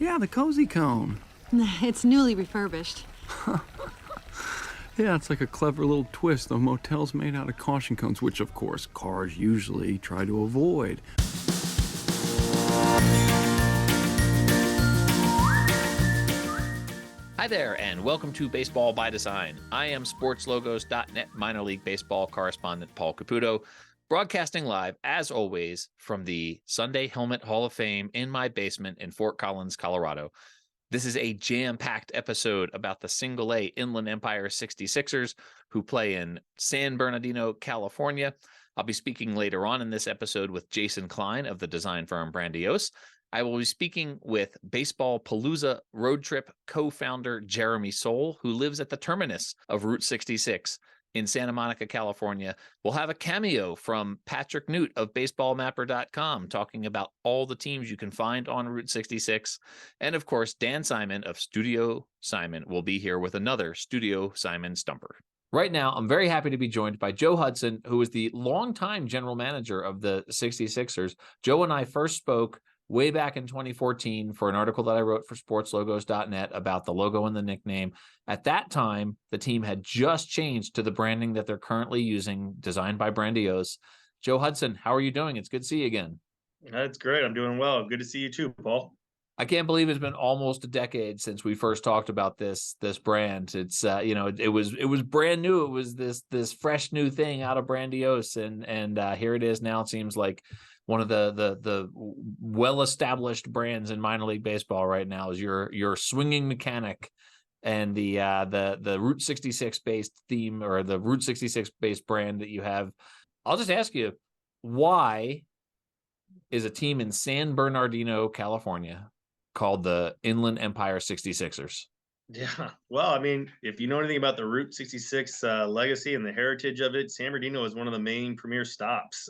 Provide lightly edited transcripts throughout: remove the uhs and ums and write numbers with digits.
Yeah, the cozy cone. It's newly refurbished. Yeah, it's like a clever little twist on motels made out of caution cones, which, of course, cars usually try to avoid. Hi there, and welcome to Baseball by Design. I am SportsLogos.net minor league baseball correspondent Paul Caputo, broadcasting live, as always, from the Sunday Helmet Hall of Fame in my basement in Fort Collins, Colorado. This is a jam-packed episode about the Single-A Inland Empire 66ers who play in San Bernardino, California. I'll be speaking later on in this episode with Jason Klein of the design firm Brandiose. I will be speaking with Baseballpalooza road trip co-founder Jeremy Soule, who lives at the terminus of Route 66 in Santa Monica, California. We'll have a cameo from Patrick Noote of BaseballMapper.com talking about all the teams you can find on Route 66. And of course, Dan Simon of Studio Simon will be here with another Studio Simon Stumper. Right now, I'm very happy to be joined by Joe Hudson, who is the longtime general manager of the 66ers. Joe and I first spoke way back in 2014 for an article that I wrote for sportslogos.net about the logo and the nickname. At that time, the team had just changed to the branding that they're currently using, designed by Brandiose. Joe Hudson, how are you doing? It's good to see you again. That's great. I'm doing well. Good to see you too, Paul. I can't believe it's been almost a decade since we first talked about this brand. It's it was brand new. It was this fresh new thing out of Brandiose, and here it is now. It seems like one of the well-established brands in minor league baseball right now is your swinging mechanic, and the Route 66 based theme, or the Route 66 based brand that you have. I'll just ask you, why is a team in San Bernardino, California, called the Inland Empire 66ers? Yeah, well, I mean, if you know anything about the Route 66 legacy and the heritage of it, San Bernardino is one of the main premier stops.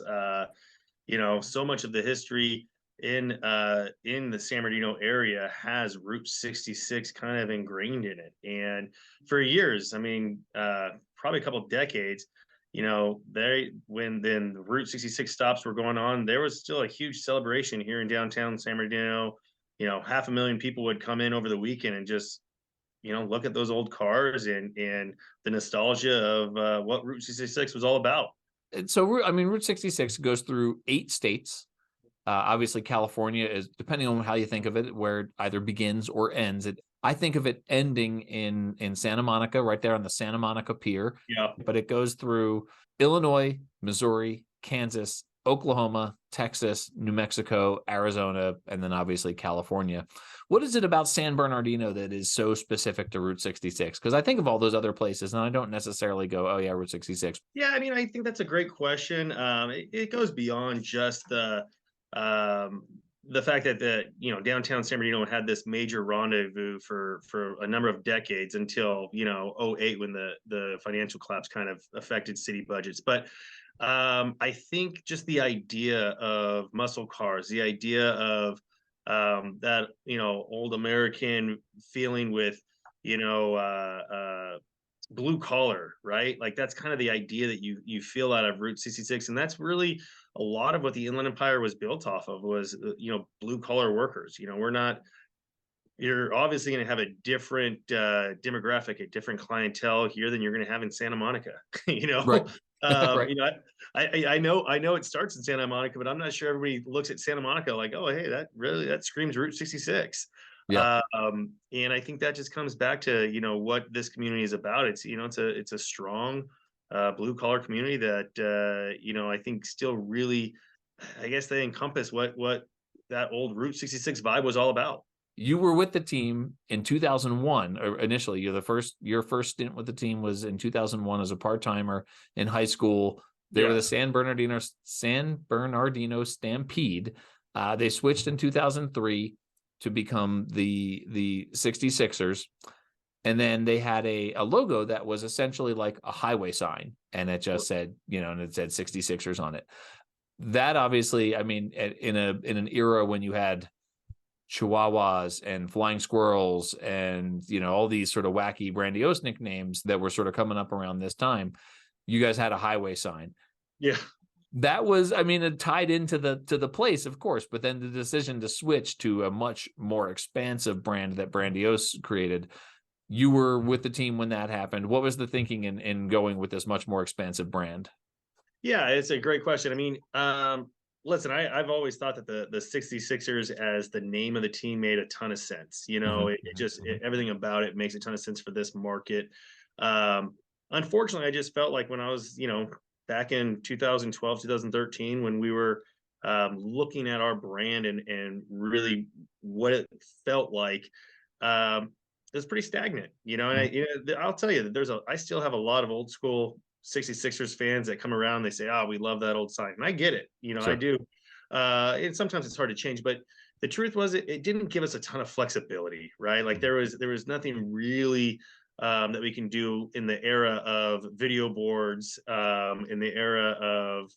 So much of the history in the San Bernardino area has Route 66 kind of ingrained in it. And for years, I mean, probably a couple of decades, when the Route 66 stops were going on, there was still a huge celebration here in downtown San Bernardino. 500,000 people would come in over the weekend and just, look at those old cars and the nostalgia of what Route 66 was all about. So, Route 66 goes through 8 states. Obviously, California is, depending on how you think of it, where it either begins or ends. I think of it ending in Santa Monica, right there on the Santa Monica Pier. Yeah. But it goes through Illinois, Missouri, Kansas, Oklahoma, Texas, New Mexico, Arizona, and then obviously California. What is it about San Bernardino that is so specific to Route 66? Because I think of all those other places, and I don't necessarily go, oh yeah, Route 66. Yeah, I mean, I think that's a great question. It goes beyond just the fact that downtown San Bernardino had this major rendezvous for a number of decades until 2008, when the financial collapse kind of affected city budgets. But I think just the idea of muscle cars, the idea of that old American feeling with blue collar, right? Like that's kind of the idea that you feel out of Route 66, and that's really a lot of what the Inland Empire was built off of, was blue collar workers. You're obviously going to have a different demographic, a different clientele here than you're going to have in Santa Monica. Right. Right. I know it starts in Santa Monica, but I'm not sure everybody looks at Santa Monica like, oh, hey, that screams Route 66. Yeah. And I think that just comes back to what this community is about. It's it's a strong blue collar community that I think still really, I guess, they encompass what that old Route 66 vibe was all about. You were with the team in 2001, or initially. Your first stint with the team was in 2001 as a part-timer in high school. They were the San Bernardino Stampede. They switched in 2003 to become the 66ers. And then they had a logo that was essentially like a highway sign, and it just said, and it said 66ers on it. That obviously, I mean, in an era when you had Chihuahuas and Flying Squirrels and all these sort of wacky Brandiose nicknames that were sort of coming up around this time, you guys had a highway sign. Yeah. that was, I mean, it tied into the place, of course, but then the decision to switch to a much more expansive brand that Brandiose created. You were with the team when that happened. What was the thinking in going with this much more expansive brand? Yeah, it's a great question. I mean, listen, I've always thought that the 66ers as the name of the team made a ton of sense. You know, everything about it makes a ton of sense for this market. Unfortunately, I just felt like when I was, back in 2012, 2013, when we were looking at our brand and really what it felt like, it was pretty stagnant, and I'll tell you that I still have a lot of old school 66ers fans that come around. They say, "Oh, we love that old sign," and I get it. Sure. I do. And sometimes it's hard to change, but the truth was, it didn't give us a ton of flexibility, right? Like there was nothing really that we can do in the era of video boards, in the era of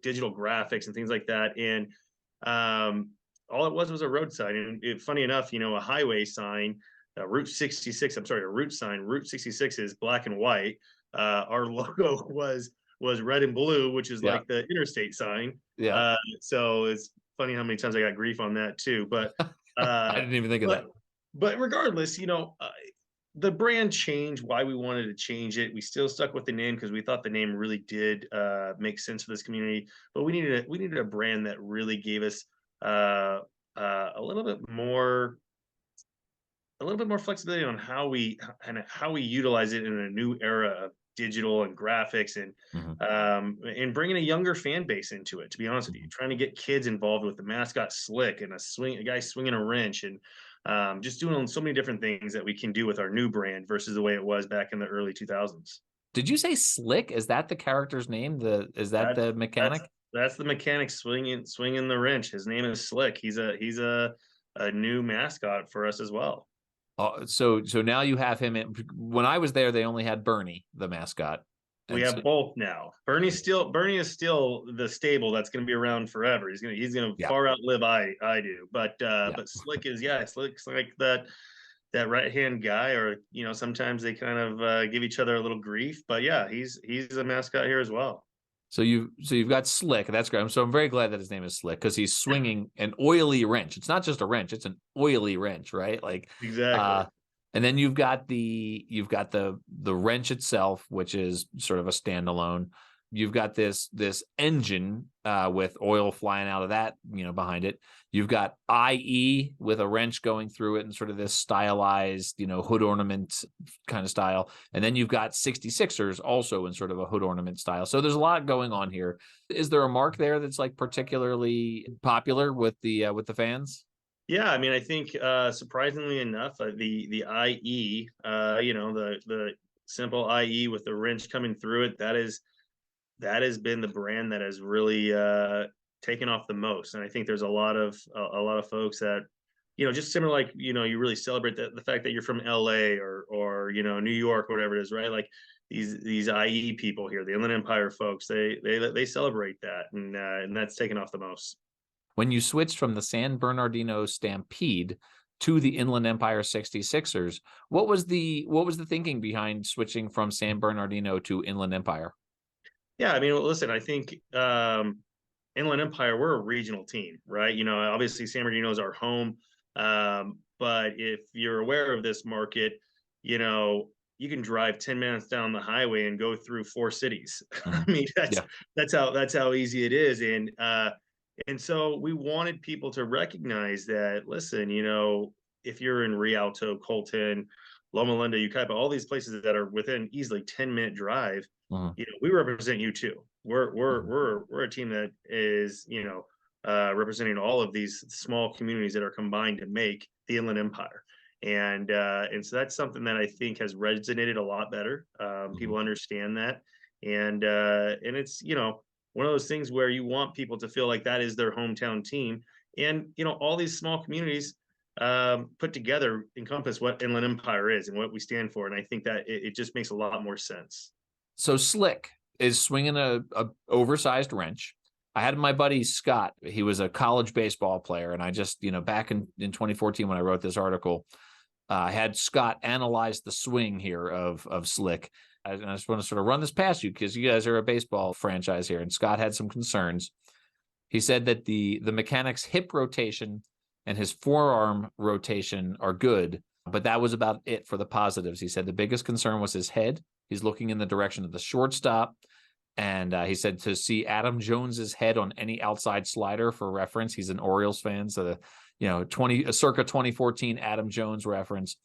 digital graphics and things like that. And all it was a road sign. And funny enough, a highway sign, Route 66. I'm sorry, a route sign. Route 66 is black and white. Our logo was red and blue, which is like the interstate sign. Yeah. So it's funny how many times I got grief on that too. But I didn't even think of that. But regardless, the brand changed. Why we wanted to change it, we still stuck with the name because we thought the name really did make sense for this community. But we needed a brand that really gave us a little bit more flexibility on how we utilize it in a new era of digital and graphics and bringing a younger fan base into it. To be honest with you, trying to get kids involved with the mascot Slick and a guy swinging a wrench and just doing so many different things that we can do with our new brand versus the way it was back in the early 2000s. Did you say Slick? Is that the character's name? Is that the mechanic? That's the mechanic swinging the wrench. His name is Slick. He's a new mascot for us as well. So now you have him. When I was there, they only had Bernie, the mascot. We have both now. Bernie is still the stable that's going to be around forever. He's gonna far outlive I do. But Slick Slick's like that right hand guy, or sometimes they kind of give each other a little grief. But yeah, he's a mascot here as well. So you've got Slick. That's great. So I'm very glad that his name is Slick because he's swinging an oily wrench. It's not just a wrench; it's an oily wrench, right? Like exactly. And then you've got the wrench itself, which is sort of a standalone. You've got this engine with oil flying out of that, behind it. You've got IE with a wrench going through it and sort of this stylized, hood ornament kind of style. And then you've got 66ers also in sort of a hood ornament style. So there's a lot going on here. Is there a mark there that's like particularly popular with the fans? Yeah, I mean, I think surprisingly enough, the IE, the simple IE with the wrench coming through it, that has been the brand that has really taken off the most. And I think there's a lot of folks that, just similar, like, you really celebrate the fact that you're from LA or New York, or whatever it is, right? Like these IE people here, the Inland Empire folks, they celebrate that, and that's taken off the most. When you switched from the San Bernardino Stampede to the Inland Empire 66ers, what was the thinking behind switching from San Bernardino to Inland Empire? Yeah, I mean, listen, I think Inland Empire, we're a regional team, right? Obviously San Bernardino is our home, but if you're aware of this market, you can drive 10 minutes down the highway and go through 4 cities. I mean, that's how easy it is, and so we wanted people to recognize that, listen, if you're in Rialto, Colton, Loma Linda, Yucaipa, all these places that are within easily 10-minute drive, we represent you too. We're a team that is, representing all of these small communities that are combined to make the Inland Empire. And so that's something that I think has resonated a lot better. People understand that. And it's, one of those things where you want people to feel like that is their hometown team. And, all these small communities put together encompass what Inland Empire is and what we stand for. And I think that it just makes a lot more sense. So Slick is swinging a oversized wrench. I had my buddy Scott. He was a college baseball player. And I just, back in 2014, when I wrote this article, I had Scott analyze the swing here of Slick. I just want to sort of run this past you because you guys are a baseball franchise here, and Scott had some concerns. He said that the mechanic's hip rotation and his forearm rotation are good, but that was about it for the positives. He said the biggest concern was his head. He's looking in the direction of the shortstop. And he said to see Adam Jones's head on any outside slider for reference. He's an Orioles fan, so circa 2014 Adam Jones reference.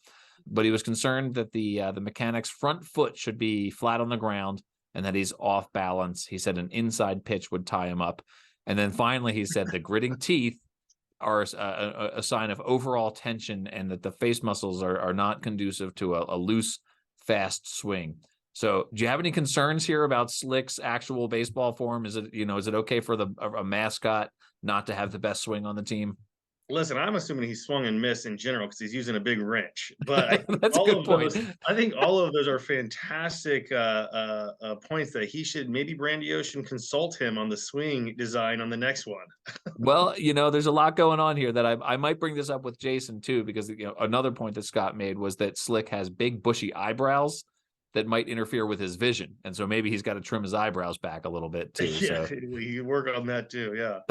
But he was concerned that the mechanic's front foot should be flat on the ground and that he's off balance. He said an inside pitch would tie him up. And then finally, he said the gritting teeth are a sign of overall tension and that the face muscles are not conducive to a loose, fast swing. So do you have any concerns here about Slick's actual baseball form? Is it okay for a mascot not to have the best swing on the team? Listen, I'm assuming he swung and missed in general because he's using a big wrench. But I think That's a good point. I think all of those are fantastic points that he should maybe Brandiose should consult him on the swing design on the next one. Well, there's a lot going on here that I might bring this up with Jason too, because another point that Scott made was that Slick has big bushy eyebrows that might interfere with his vision. And so maybe he's got to trim his eyebrows back a little bit too. Yeah, so. You work on that too. Yeah.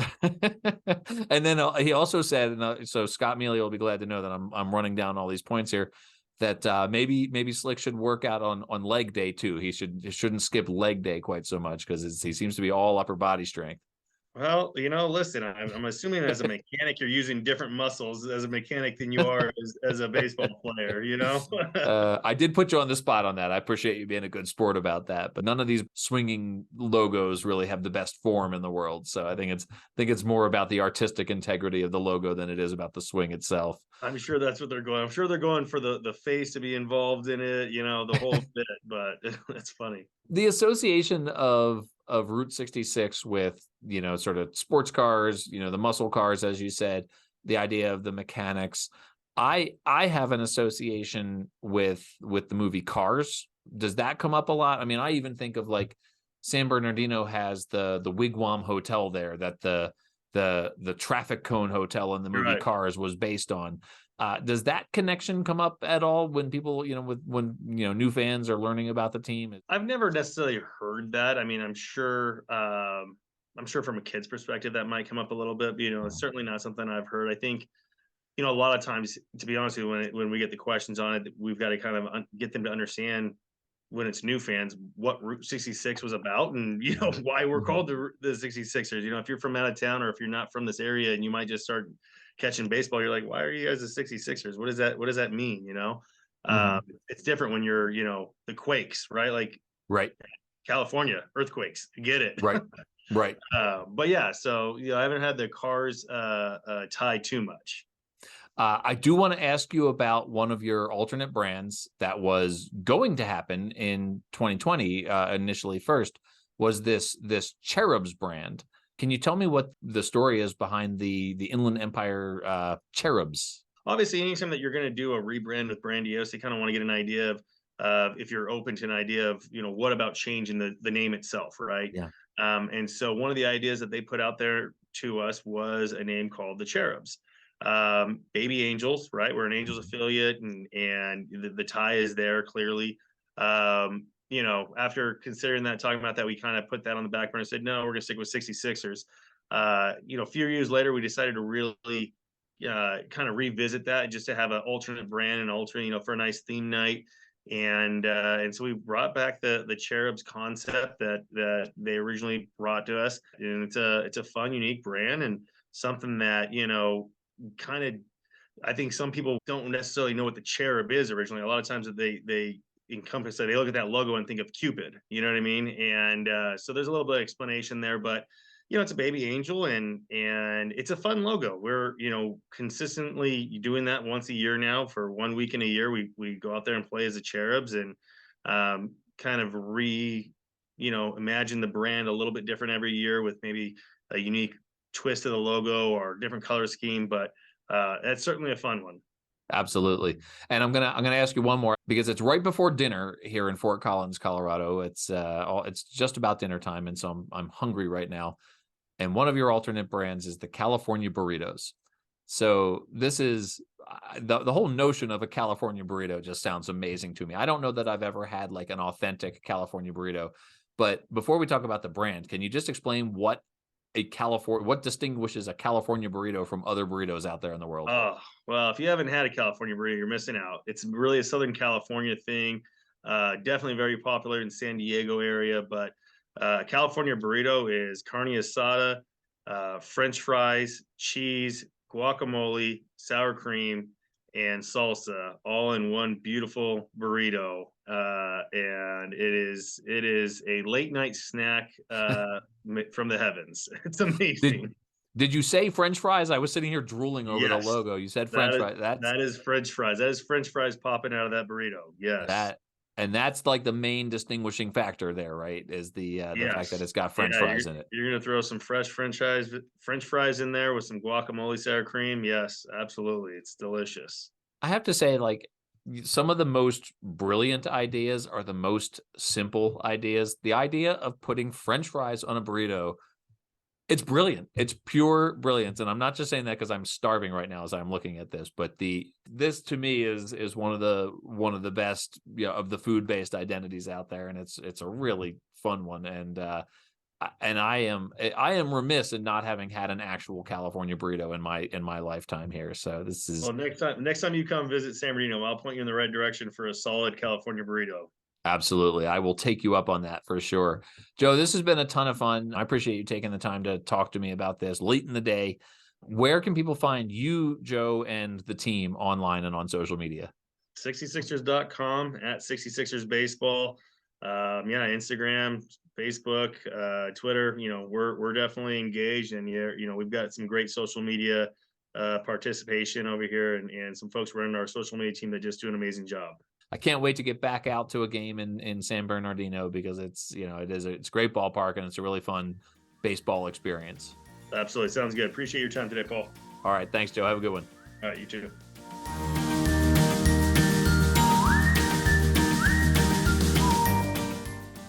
And then he also said, so Scott Mealy will be glad to know that I'm running down all these points here, that maybe Slick should work out on leg day too. He shouldn't skip leg day quite so much because he seems to be all upper body strength. Well, listen, I'm assuming as a mechanic, you're using different muscles as a mechanic than you are as a baseball player, I did put you on the spot on that. I appreciate you being a good sport about that, but none of these swinging logos really have the best form in the world. So I think it's more about the artistic integrity of the logo than it is about the swing itself. I'm sure that's what they're going. I'm sure they're going for the face to be involved in it, the whole bit, but that's funny. The association of Route 66 with, sort of sports cars, the muscle cars, as you said, the idea of the mechanics. I have an association with the movie Cars. Does that come up a lot? I mean, I even think of like San Bernardino has the Wigwam Hotel there that the traffic cone hotel in the movie right. Cars was based on. Does that connection come up at all when people, when new fans are learning about the team? I've never necessarily heard that. I mean, I'm sure from a kid's perspective that might come up a little bit, but, it's certainly not something I've heard. I think, a lot of times, to be honest with you, when we get the questions on it, we've got to kind of get them to understand when it's new fans what Route 66 was about and, why we're called the 66ers. If you're from out of town or if you're not from this area and you might just start catching baseball, you're like, why are you guys the 66ers? What does that mean? It's different when you're, the Quakes, right? Like, right. California earthquakes, get it. Right. Right. But yeah, so, I haven't had the Cars tie too much. I do want to ask you about one of your alternate brands that was going to happen in 2020 initially first was this Cherubs brand. Can you tell me what the story is behind the Inland Empire Cherubs? Obviously, anytime that you're going to do a rebrand with Brandiose, you kind of want to get an idea of if you're open to an idea of, what about changing the name itself, right? Yeah. And so one of the ideas that they put out there to us was a name called the Cherubs. Baby Angels, right? We're an Angels affiliate and the tie is there clearly. After considering that, talking about that, we kind of put that on the back burner and said, no, we're going to stick with 66ers. A few years later, we decided to really kind of revisit that just to have an alternate brand and alternate, for a nice theme night. And so we brought back the Cherubs concept that they originally brought to us. And it's a fun, unique brand and something that, kind of, I think some people don't necessarily know what the cherub is originally. A lot of times that they encompass that, they look at that logo and think of Cupid, you know what I mean? And so there's a little bit of explanation there, but it's a baby angel and it's a fun logo. We're, consistently doing that once a year now. For 1 week in a year, we go out there and play as the Cherubs and kind of imagine the brand a little bit different every year with maybe a unique twist of the logo or different color scheme, but that's certainly a fun one. Absolutely. And I'm gonna ask you one more because it's right before dinner here in Fort Collins, Colorado. It's just about dinner time, and so I'm hungry right now. And one of your alternate brands is the California burritos. So this is the whole notion of a California burrito just sounds amazing to me. I don't know that I've ever had like an authentic California burrito, but before we talk about the brand, can you just explain what distinguishes a California burrito from other burritos out there in the world? Oh, well, if you haven't had a California burrito, you're missing out. It's really a Southern California thing. Definitely very popular in San Diego area, but California burrito is carne asada, French fries, cheese, guacamole, sour cream, and salsa, all in one beautiful burrito. And it is a late night snack from the heavens. It's amazing. Did you say French fries? I was sitting here drooling over the Yes. logo. You said French fries. That is French fries. That is French fries popping out of that burrito. Yes. That's like the main distinguishing factor there, right? Is the fact that it's got French fries in it. You're gonna throw some fresh French fries in there with some guacamole, sour cream. Yes, absolutely. It's delicious. I have to say, like, some of the most brilliant ideas are the most simple ideas. The idea of putting French fries on a burrito, it's brilliant. It's pure brilliance. And I'm not just saying that because I'm starving right now as I'm looking at this, but this to me is one of the best, of the food-based identities out there. And it's a really fun one. And I am remiss in not having had an actual California burrito in my lifetime here. So this is, well, next time you come visit San Bernardino, I'll point you in the right direction for a solid California burrito. absolutely. I will take you up on that for sure. Joe, this has been a ton of fun. I appreciate you taking the time to talk to me about this late in the day. Where can people find you, Joe, and the team online and on social media? 66ers.com at 66ers baseball. Instagram, Facebook, Twitter, we're definitely engaged, and we've got some great social media participation over here, and some folks running our social media team that just do an amazing job. I can't wait to get back out to a game in San Bernardino because it's a great ballpark and it's a really fun baseball experience. Absolutely. Sounds good. Appreciate your time today, Paul. All right. Thanks, Joe. Have a good one. All right. You too.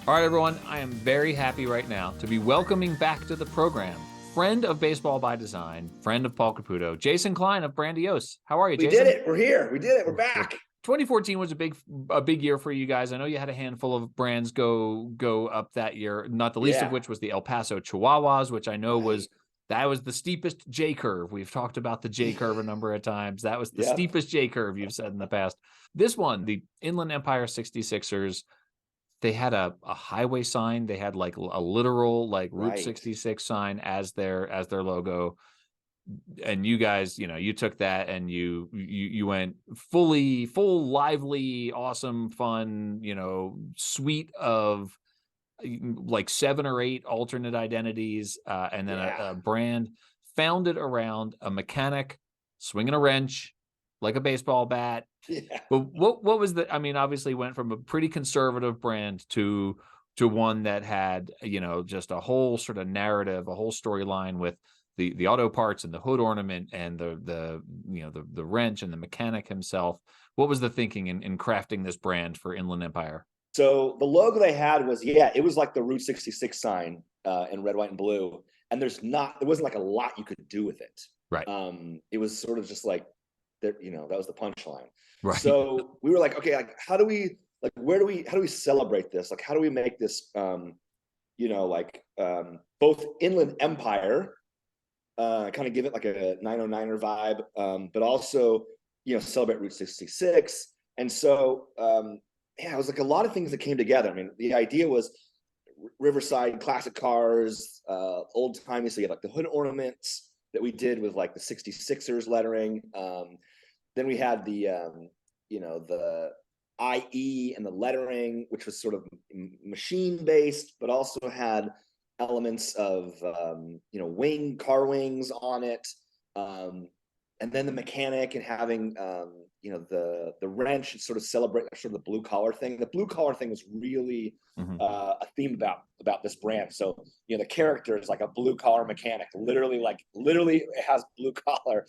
All right, everyone. I am very happy right now to be welcoming back to the program friend of Baseball by Design, friend of Paul Caputo, Jason Klein of Brandiose. How are you, Jason? We did it. We're here. We did it. We're back. 2014 was a big year for you guys. I know you had a handful of brands go up that year, not the least of which was the El Paso Chihuahuas, which I know was the steepest J curve. We've talked about the J curve a number of times. That was the steepest J curve you've said in the past. This one, the Inland Empire 66ers, they had a highway sign. They had like a literal like Route 66 sign as their logo. And you guys, you took that and you went full, lively, awesome, fun, suite of like 7 or 8 alternate identities, and then a brand founded around a mechanic swinging a wrench like a baseball bat. Yeah. But what was obviously went from a pretty conservative brand to one that had, just a whole sort of narrative, a whole storyline with the auto parts and the hood ornament and the wrench and the mechanic himself. What was the thinking in crafting this brand for Inland Empire? So the logo they had was, it was like the Route 66 sign in red, white, and blue. And there wasn't like a lot you could do with it. Right. It was sort of just like, that was the punchline. Right. So we were like, okay, like how do we celebrate this? Like, how do we make this, both Inland Empire, kind of give it like a 909er vibe, but also, celebrate Route 66. And so, it was like a lot of things that came together. I mean, the idea was Riverside classic cars, old timey. So you had like the hood ornaments that we did with like the 66ers lettering. Then we had the IE and the lettering, which was sort of machine based, but also had elements of car wings on it, and then the mechanic and having the wrench sort of celebrate sort of the blue collar thing. The blue collar thing was really a theme about this brand. So the character is like a blue collar mechanic, literally it has blue collar.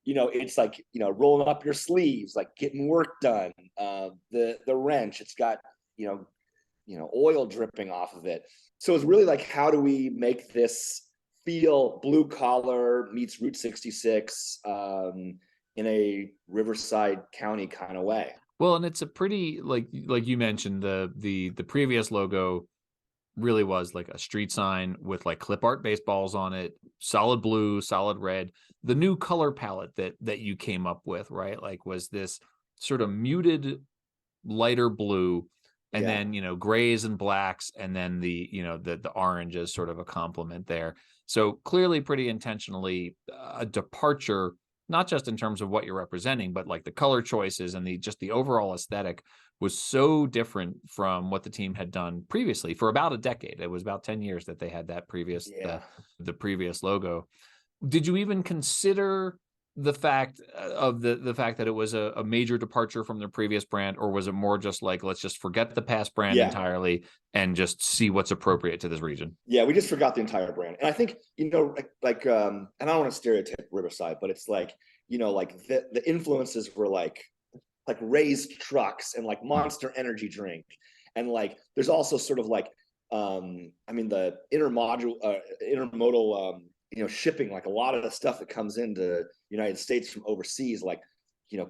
It's like rolling up your sleeves, like getting work done. The wrench, it's got oil dripping off of it. So it's really like, how do we make this feel blue collar meets Route 66 in a Riverside County kind of way. Well, and it's a pretty, like you mentioned, the previous logo really was like a street sign with like clip art baseballs on it, solid blue, solid red. The new color palette that you came up with, right? Like was this sort of muted lighter blue, and Yeah. then grays and blacks, and then the the orange is sort of a complement there. So clearly pretty intentionally a departure, not just in terms of what you're representing, but like the color choices and the overall aesthetic was so different from what the team had done previously for about a decade. It was about 10 years that they had that previous the previous logo. Did you even consider the fact of the fact that it was a major departure from their previous brand, or was it more just like, let's just forget the past brand entirely and just see what's appropriate to this region? Yeah, we just forgot the entire brand. And I think, and I don't want to stereotype Riverside, but it's like, like the influences were like raised trucks and like Monster Energy drink. And like, there's also sort of like, the intermodal, shipping, like a lot of the stuff that comes into United States from overseas, like,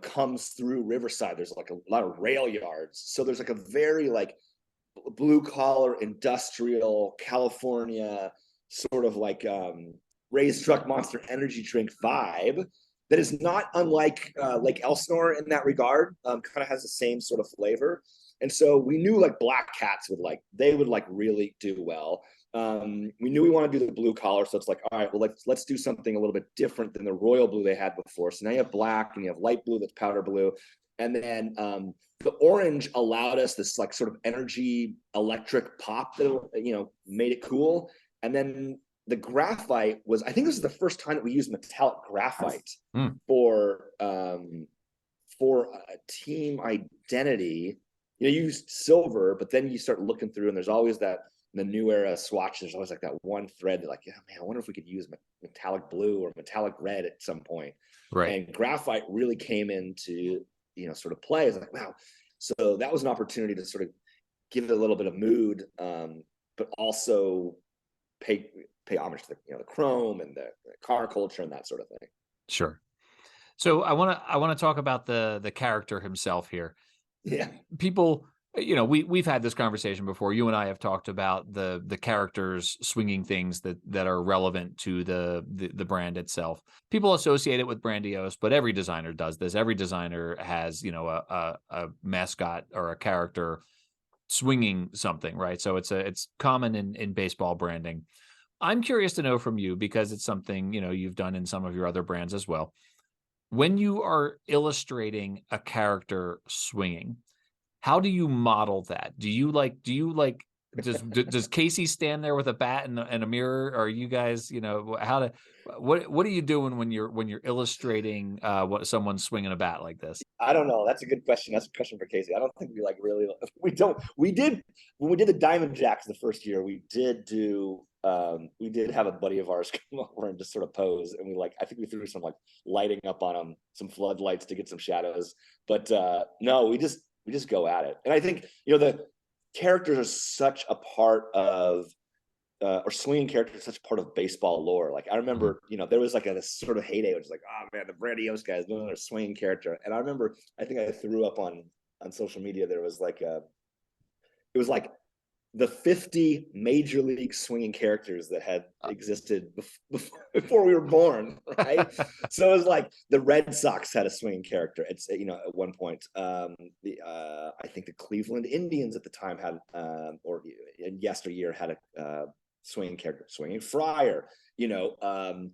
comes through Riverside. There's like a lot of rail yards. So there's like a very like blue collar industrial California sort of like raised truck Monster Energy drink vibe that is not unlike Lake Elsinore in that regard. Kind of has the same sort of flavor. And so we knew like Black Cats would really do well. We knew we want to do the blue collar, so it's like, all right, well, let's do something a little bit different than the royal blue they had before. So now you have black and you have light blue that's powder blue, and then the orange allowed us this like sort of energy electric pop that made it cool. And then the graphite was, I think this is the first time that we used metallic graphite for a team identity. You used silver, but then you start looking through, and there's always that. The new era swatch, there's always like that one thread that like, yeah, man, I wonder if we could use metallic blue or metallic red at some point. Right. And graphite really came into, sort of play. It's like, wow. So that was an opportunity to sort of give it a little bit of mood, but also pay homage to the chrome and the car culture and that sort of thing. Sure. So I want to talk about the character himself here. Yeah. People, we've had this conversation before. You and I have talked about the characters swinging things that are relevant to the brand itself. People associate it with Brandiose, but every designer does this. Every designer has, a mascot or a character swinging something, right? So it's common in baseball branding. I'm curious to know from you, because it's something, you've done in some of your other brands as well. When you are illustrating a character swinging, how do you model that? Does Casey stand there with a bat and a mirror? Or are you guys, what are you doing when you're illustrating what someone's swinging a bat like this? I don't know. That's a good question. That's a question for Casey. I don't think we did when we did the Diamond Jacks the first year, we did have a buddy of ours come over and just sort of pose, and I think we threw some like lighting up on them, some floodlights to get some shadows. But no, we just go at it. And I think, the characters are such a part of, or swinging characters are such a part of baseball lore. Like I remember, there was like a sort of heyday, which is like, oh man, the Brandiose guys doing their swinging character. And I remember, I think I threw up on social media, there was like it was like the 50 major league swinging characters that had existed before we were born, right? So it was like the Red Sox had a swinging character. It's at one point. I think the Cleveland Indians at the time had, or in yesteryear had a swinging character, swinging Friar. The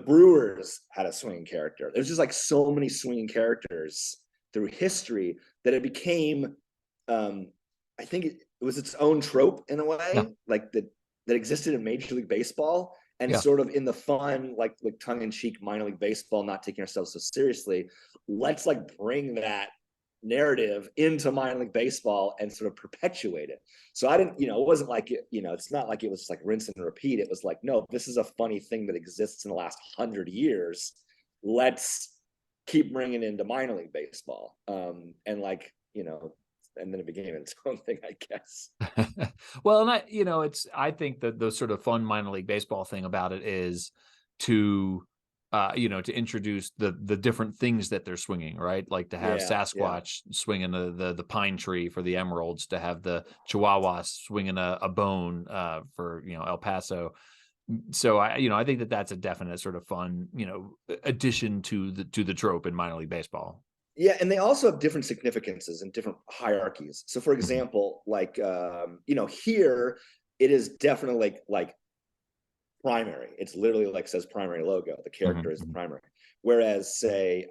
Brewers had a swinging character. There's just like so many swinging characters through history that it became. I think it was its own trope in a way, like that existed in Major League Baseball, and sort of in the fun, like tongue-in-cheek minor league baseball, not taking ourselves so seriously. Let's like bring that narrative into minor league baseball and sort of perpetuate it. So I didn't, it wasn't like it's not like it was like rinse and repeat. It was like, no, this is a funny thing that exists in the last 100 years. Let's keep bringing it into minor league baseball. And like, and then it became its own thing, I guess. Well, and I think that the sort of fun minor league baseball thing about it is to, to introduce the different things that they're swinging, right? Like to have Sasquatch swinging the pine tree for the Emeralds, to have the Chihuahua swinging a bone for, El Paso. So I think that that's a definite sort of fun, addition to the trope in minor league baseball. Yeah, and they also have different significances and different hierarchies. So, for example, like here it is definitely like primary. It's literally like says primary logo. The character is the primary. Whereas, say,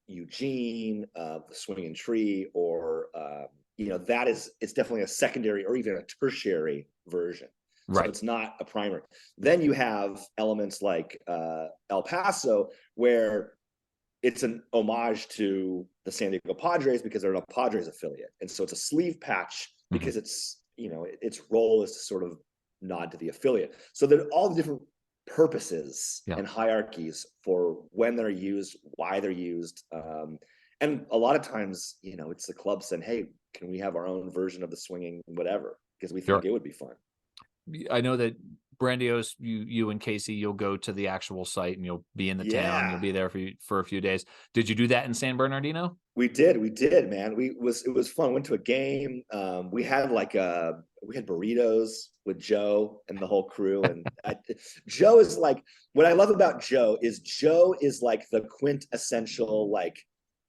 Eugene, the swinging tree, or it's definitely a secondary or even a tertiary version. Right. So it's not a primary. Then you have elements like El Paso, where it's an homage to the San Diego Padres because they're a Padres affiliate. And so it's a sleeve patch because it's, its role is to sort of nod to the affiliate. So there are all the different purposes and hierarchies for when they're used, why they're used. And a lot of times, it's the club saying, hey, can we have our own version of the swinging whatever? Because we think it would be fun. I know that Brandiose, you and Casey, you'll go to the actual site and you'll be in the town. You'll be there for a few days. Did you do that in San Bernardino? We did, man. It was fun. Went to a game. We had burritos with Joe and the whole crew. And Joe is like, what I love about Joe is like the quintessential,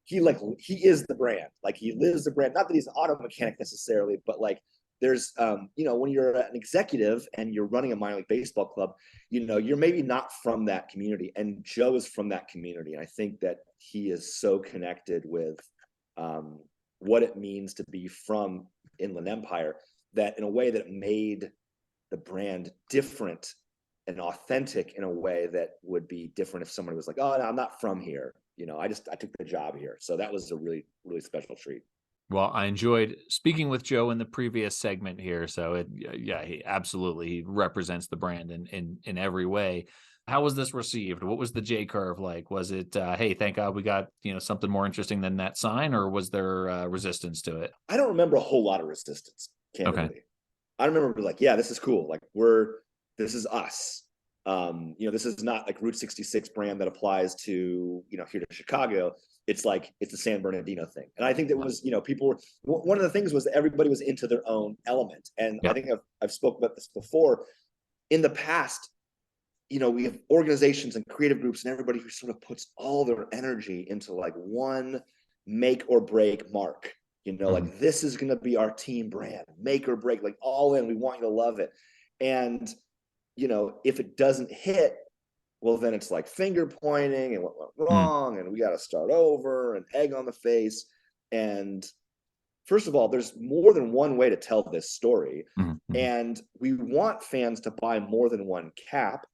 he is the brand. Like he lives the brand. Not that he's an auto mechanic necessarily, but like there's when you're an executive and you're running a minor league baseball club, you're maybe not from that community, and Joe is from that community. And I think that he is so connected with what it means to be from Inland Empire, that in a way that made the brand different and authentic in a way that would be different if somebody was like, oh, no, I'm not from here. I took the job here. So that was a really, really special treat. Well, I enjoyed speaking with Joe in the previous segment here. So he represents the brand in every way. How was this received? What was the J curve like? Was it, hey, thank God we got, something more interesting than that sign, or was there resistance to it? I don't remember a whole lot of resistance, candidly. Okay. I remember like, yeah, this is cool. Like this is us. This is not like Route 66 brand that applies to, here to Chicago. It's like, it's a San Bernardino thing. And I think that was, people were, one of the things was that everybody was into their own element. And I think I've spoken about this before. In the past, we have organizations and creative groups and everybody who sort of puts all their energy into like one make or break mark, like this is going to be our team brand, make or break, like all in, we want you to love it. And, if it doesn't hit, well, then it's like finger pointing and what went wrong, and we got to start over and egg on the face. And first of all, there's more than one way to tell this story. And we want fans to buy more than one cap,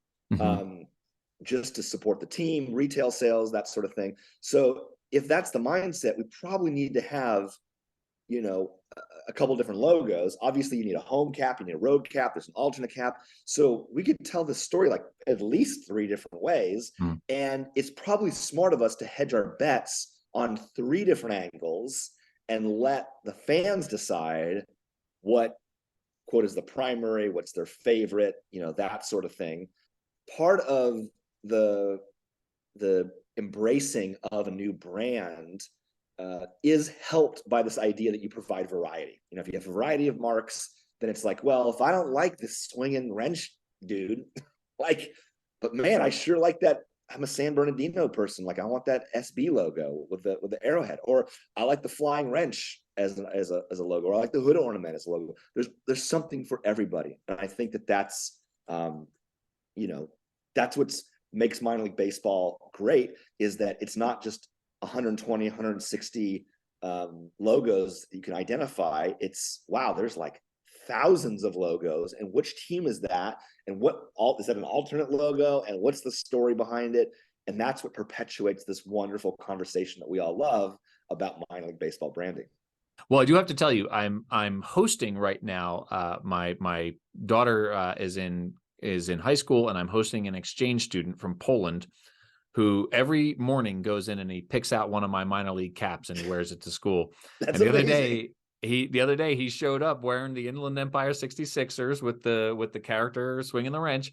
just to support the team, retail sales, that sort of thing. So if that's the mindset, we probably need to have, a couple different logos. Obviously, you need a home cap, you need a road cap, there's an alternate cap. So we could tell this story like at least 3 different ways. And it's probably smart of us to hedge our bets on 3 different angles and let the fans decide what, quote, is the primary, what's their favorite, that sort of thing. Part of the embracing of a new brand is helped by this idea that you provide variety. If you have a variety of marks, then it's like, well, if I don't like this swinging wrench dude, but man, I sure like that. I'm a San Bernardino person. Like I want that SB logo with the arrowhead, or I like the flying wrench as a logo, or I like the hood ornament as a logo. There's something for everybody. And I think that's what makes minor league baseball great, is that it's not just 120, 160 logos that you can identify. It's, wow, there's like thousands of logos, and which team is that, and is that an alternate logo, and what's the story behind it? And that's what perpetuates this wonderful conversation that we all love about minor league baseball branding. Well, I do have to tell you, I'm hosting right now. My daughter is in high school, and I'm hosting an exchange student from Poland who every morning goes in and he picks out one of my minor league caps and he wears it to school. And the other day the other day he showed up wearing the Inland Empire 66ers with the character swinging the wrench,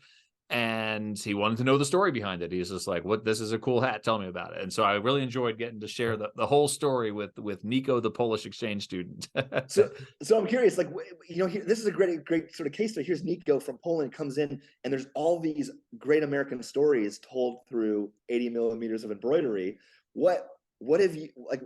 and he wanted to know the story behind it. He's just like, this is a cool hat, tell me about it. And so I really enjoyed getting to share the whole story with Nico, the Polish exchange student. so I'm curious, like, this is a great sort of case study. Here's Nico from Poland, comes in, and there's all these great American stories told through 80 millimeters of embroidery. What have you, like,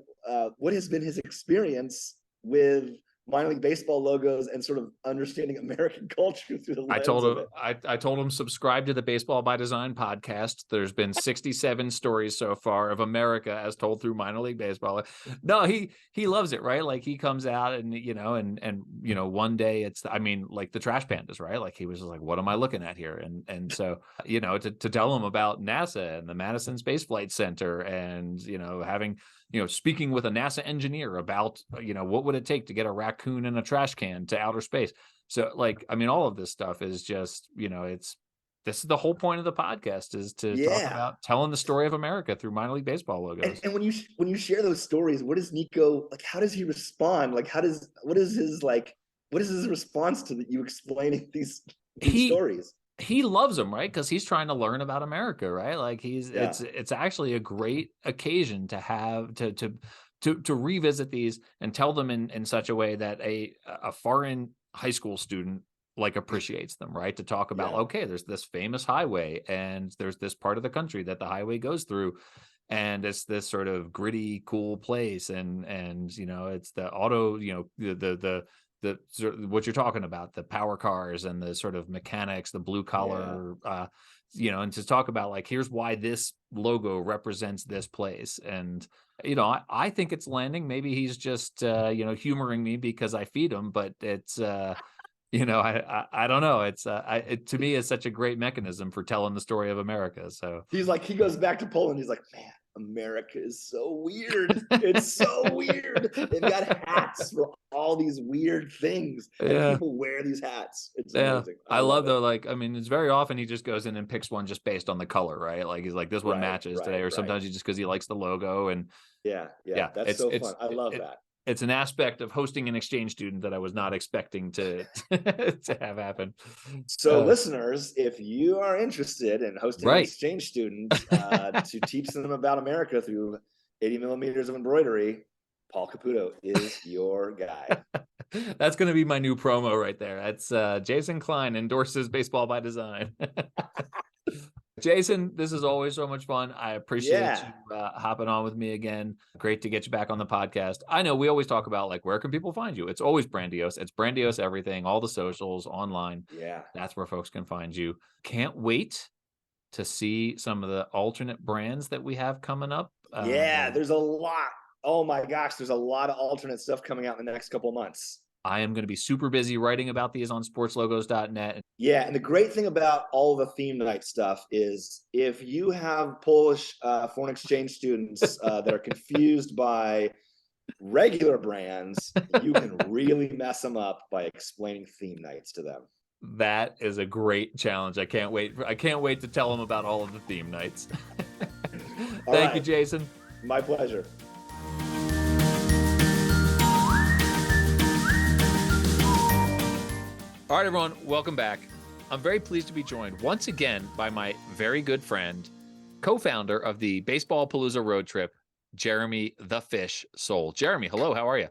what has been his experience with minor league baseball logos and sort of understanding American culture through the lens of it? I told him, subscribe to the Baseball by Design podcast. There's been 67 stories so far of America as told through minor league baseball. No, he loves it, right? Like, he comes out and, one day it's, like the trash pandas, right? Like, he was just like, what am I looking at here? And so, to tell him about NASA and the Madison Space Flight Center and, having, speaking with a NASA engineer about, what would it take to get a raccoon in a trash can to outer space. So, like, all of this stuff is just, this is the whole point of the podcast, is to talk about telling the story of America through minor league baseball logos. And when you share those stories, what does Nico, like, how does he respond? Like, what is his response to you explaining these stories? He loves them, right? Because he's trying to learn about America, right? Like, it's actually a great occasion to have to revisit these and tell them in such a way that a foreign high school student like appreciates them, right? To talk about, okay, there's this famous highway and there's this part of the country that the highway goes through, and it's this sort of gritty, cool place, and it's the auto, the sort of what you're talking about, the power cars and the sort of mechanics, the blue collar, and to talk about, like, here's why this logo represents this place. And, I think it's landing. Maybe he's just, humoring me because I feed him, but it's, I don't know. It's, to me, it's such a great mechanism for telling the story of America. So he's like, he goes back to Poland. He's like, man, America is so weird. It's so weird. They've got hats for all these weird things, and people wear these hats. It's amazing. I love though. Like, it's very often he just goes in and picks one just based on the color, right? Like, he's like, this one matches today, or sometimes he just, because he likes the logo. And that's so fun. I love that. It's an aspect of hosting an exchange student that I was not expecting to to have happen. So, listeners, if you are interested in hosting an exchange student to teach them about America through 80 millimeters of embroidery, Paul Caputo is your guy. That's going to be my new promo right there. That's Jason Klein endorses Baseball by Design. Jason, this is always so much fun. I appreciate you hopping on with me again. Great to get you back on the podcast. I know we always talk about, like, where can people find you? It's always Brandiose. It's Brandiose everything, all the socials, online. Yeah. That's where folks can find you. Can't wait to see some of the alternate brands that we have coming up. There's a lot. Oh my gosh, there's a lot of alternate stuff coming out in the next couple months. I am going to be super busy writing about these on sportslogos.net. Yeah, and the great thing about all the theme night stuff is, if you have Polish foreign exchange students that are confused by regular brands, you can really mess them up by explaining theme nights to them. That is a great challenge. I can't wait to tell them about all of the theme nights. Thank you, Jason. My pleasure. All right, everyone, welcome back. I'm very pleased to be joined once again by my very good friend, co-founder of the Baseballpalooza road trip, Jeremy "The Fish" Soule. Jeremy, hello, how are you?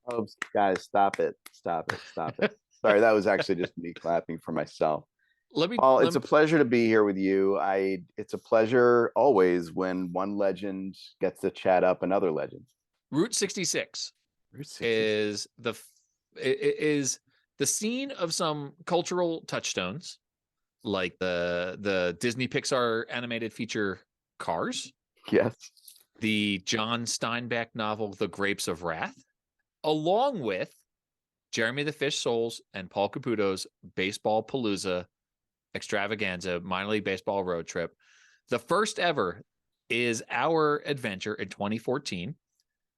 Oh, guys, stop it. Sorry, that was actually just me clapping for myself. Paul, it's a pleasure to be here with you. It's a pleasure always when one legend gets to chat up another legend. Route 66 is the scene of some cultural touchstones, like the Disney Pixar animated feature Cars. Yes. The John Steinbeck novel, The Grapes of Wrath, along with Jeremy "The Fish" Soule's and Paul Caputo's Baseballpalooza extravaganza minor league baseball road trip. The first ever is our adventure in 2014,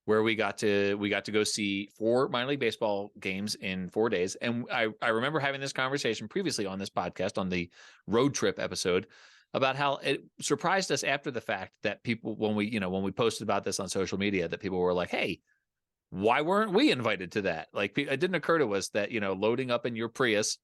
where we got to go see 4 minor league baseball games in 4 days. And I remember having this conversation previously on this podcast, on the road trip episode, about how it surprised us after the fact that people, when we posted about this on social media, that people were like, hey, why weren't we invited to that? Like, it didn't occur to us that, loading up in your Prius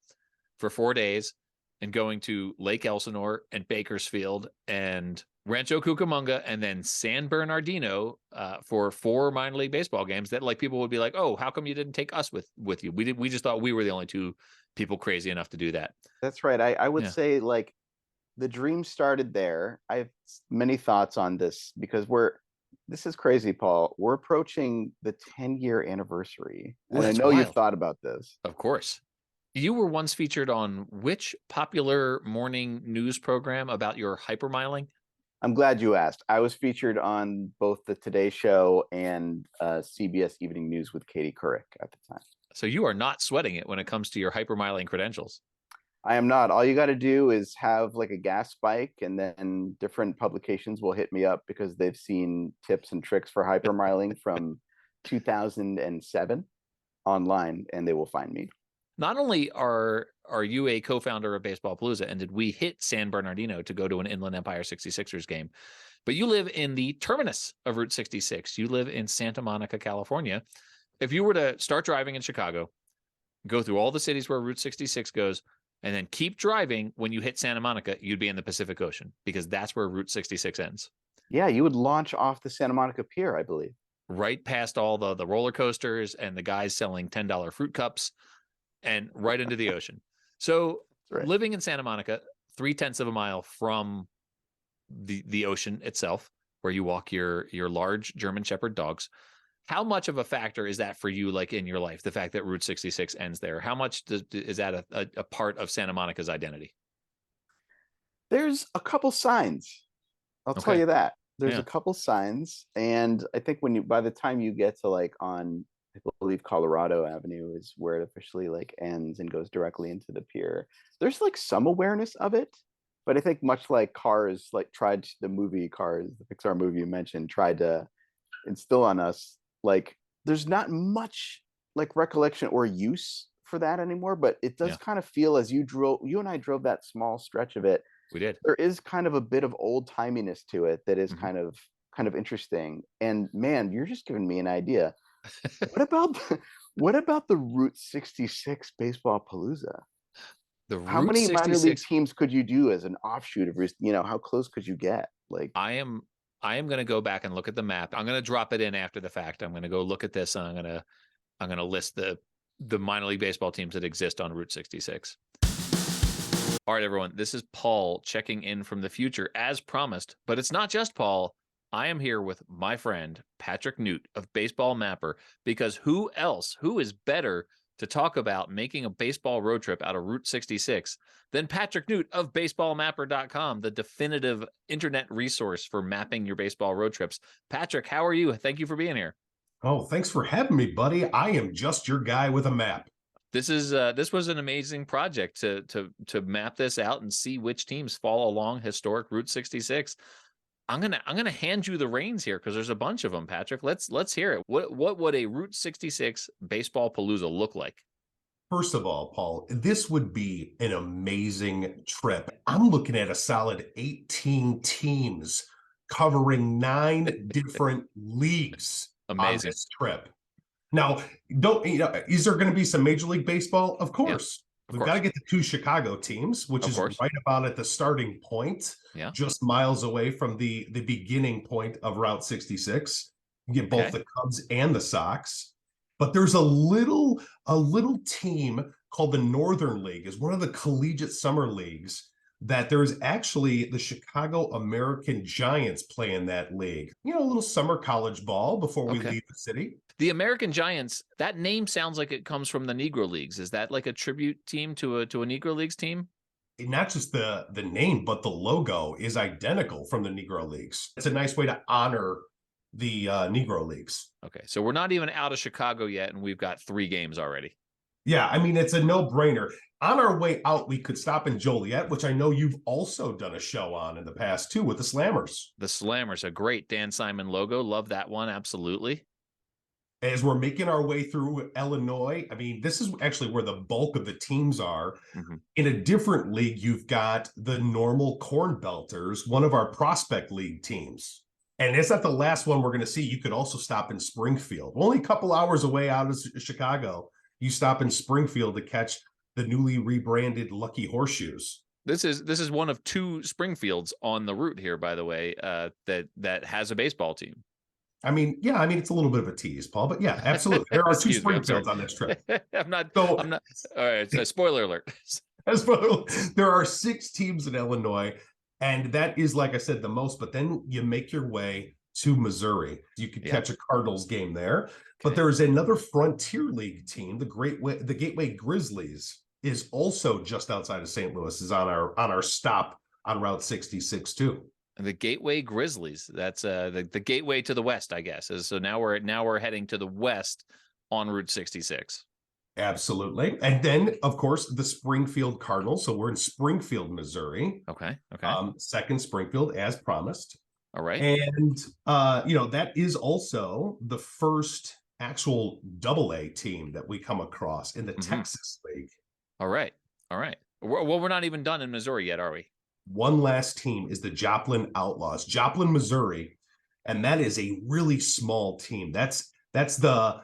for 4 days and going to Lake Elsinore and Bakersfield and Rancho Cucamonga and then San Bernardino for 4 minor league baseball games, that like people would be like, oh, how come you didn't take us with you? We just thought we were the only 2 people crazy enough to do that. That's right. I would say like the dream started there. I have many thoughts on this because this is crazy, Paul. We're approaching the 10-year anniversary. Ooh, and I know you've thought about this. Of course. You were once featured on which popular morning news program about your hypermiling? I'm glad you asked. I was featured on both the Today Show and CBS Evening News with Katie Couric at the time. So you are not sweating it when it comes to your hypermiling credentials. I am not. All you got to do is have like a gas spike, and then different publications will hit me up because they've seen tips and tricks for hypermiling from 2007 online, and they will find me. Not only are you a co-founder of Baseballpalooza, and did we hit San Bernardino to go to an Inland Empire 66ers game, but you live in the terminus of Route 66. You live in Santa Monica, California. If you were to start driving in Chicago, go through all the cities where Route 66 goes, and then keep driving, when you hit Santa Monica, you'd be in the Pacific Ocean because that's where Route 66 ends. Yeah, you would launch off the Santa Monica Pier, I believe. Right past all the roller coasters and the guys selling $10 fruit cups and right into the ocean. So living in Santa Monica, 0.3 of a mile from the ocean itself, where you walk your large German Shepherd dogs, how much of a factor is that for you, like in your life, the fact that Route 66 ends there? How much is that a part of Santa Monica's identity? There's a couple signs. I'll tell you that. There's a couple signs. And I think by the time you get to like on, I believe Colorado Avenue is where it officially like ends and goes directly into the pier, there's like some awareness of it. But I think much like Cars, like the movie Cars, the Pixar movie you mentioned, tried to instill on us, like there's not much like recollection or use for that anymore, but it does kind of feel, as you and I drove that small stretch of it, we did, there is kind of a bit of old timiness to it that is kind of interesting. And man, you're just giving me an idea. What about the Route 66 Baseballpalooza? How many minor league teams could you do as an offshoot of, how close could you get? Like I am going to go back and look at the map. I'm going to drop it in after the fact. I'm going to go look at this, and I'm going to list the minor league baseball teams that exist on Route 66. All right, everyone. This is Paul checking in from the future as promised, but it's not just Paul. I am here with my friend Patrick Noote of Baseball Mapper, because who is better to talk about making a baseball road trip out of Route 66 than Patrick Noote of baseballmapper.com, the definitive internet resource for mapping your baseball road trips. Patrick, how are you? Thank you for being here. Oh, thanks for having me, buddy. I am just your guy with a map. This was an amazing project to map this out and see which teams fall along historic Route 66. I'm gonna hand you the reins here because there's a bunch of them, Patrick. Let's hear it. What would a Route 66 Baseballpalooza look like? First of all, Paul, this would be an amazing trip. I'm looking at a solid 18 teams covering 9 different leagues on this trip. Now, is there going to be some Major League Baseball? Of course. We've got to get the 2 Chicago teams, which is right about at the starting point, just miles away from the beginning point of Route 66. You get both the Cubs and the Sox. But there's a little team called the Northern League, is one of the collegiate summer leagues, that there's actually the Chicago American Giants play in that league. A little summer college ball before we leave the city. The American Giants, that name sounds like it comes from the Negro Leagues. Is that like a tribute team to a Negro Leagues team? Not just the name, but the logo is identical from the Negro Leagues. It's a nice way to honor the Negro Leagues. Okay, so we're not even out of Chicago yet, and we've got 3 games already. Yeah, I mean, it's a no-brainer. On our way out, we could stop in Joliet, which I know you've also done a show on in the past, too, with the Slammers. The Slammers, a great Dan Simon logo. Love that one, absolutely. As we're making our way through Illinois, I mean, this is actually where the bulk of the teams are. In a different league, you've got the normal Corn Belters, one of our Prospect League teams. And it's not the last one we're going to see. You could also stop in Springfield. Only a couple hours away out of Chicago. You stop in Springfield to catch the newly rebranded Lucky Horseshoes. This is one of two Springfields on the route here, by the way, that has a baseball team. I mean, it's a little bit of a tease, Paul, but yeah, absolutely. There are two Springfields on this trip. I'm not. All right. So spoiler alert. There are 6 teams in Illinois, and that is, like I said, the most. But then you make your way to Missouri. You could catch a Cardinals game there. But there's another Frontier League team, the Gateway Grizzlies, is also just outside of St. Louis. Is on our stop on Route 66 too. The Gateway Grizzlies. That's the gateway to the west, I guess. So now we're heading to the west on Route 66. Absolutely. And then, of course, the Springfield Cardinals. So we're in Springfield, Missouri. Okay. Second Springfield, as promised. All right. And that is also the first actual AA team that we come across in the Texas League. All right. Well, we're not even done in Missouri yet, are we? One last team is the Joplin Outlaws, Joplin, Missouri, and that is a really small team. That's the